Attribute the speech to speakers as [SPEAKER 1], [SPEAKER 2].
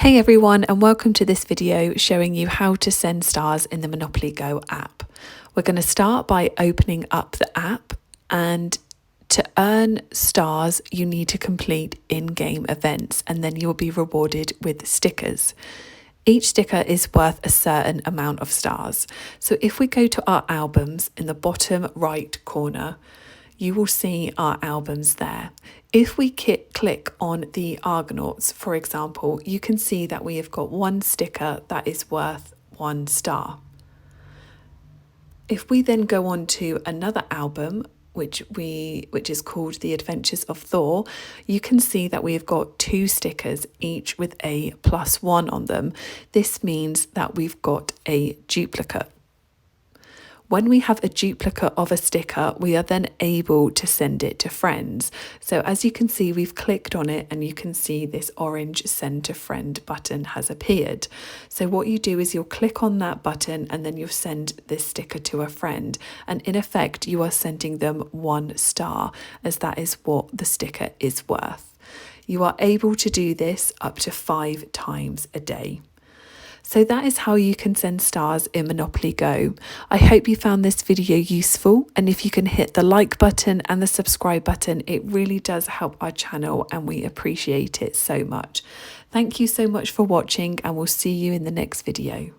[SPEAKER 1] Hey everyone, and welcome to this video showing you how to send stars in the Monopoly Go app. We're going to start by opening up the app, and to earn stars you need to complete in-game events and then you'll be rewarded with stickers. Each sticker is worth a certain amount of stars. So if we go to our albums in the bottom right corner, you will see our albums there. If we click on the Argonauts, for example, you can see that we have got one sticker that is worth 1 star. If we then go on to another album, which is called The Adventures of Thor, you can see that we've got 2 stickers, each with a +1 on them. This means that we've got a duplicate. When we have a duplicate of a sticker, we are then able to send it to friends. So as you can see, we've clicked on it and you can see this orange send to friend button has appeared. So what you do is you'll click on that button and then you'll send this sticker to a friend. And in effect, you are sending them 1 star, as that is what the sticker is worth. You are able to do this up to 5 times a day. So that is how you can send stars in Monopoly Go. I hope you found this video useful, and if you can hit the like button and the subscribe button, it really does help our channel and we appreciate it so much. Thank you so much for watching, and we'll see you in the next video.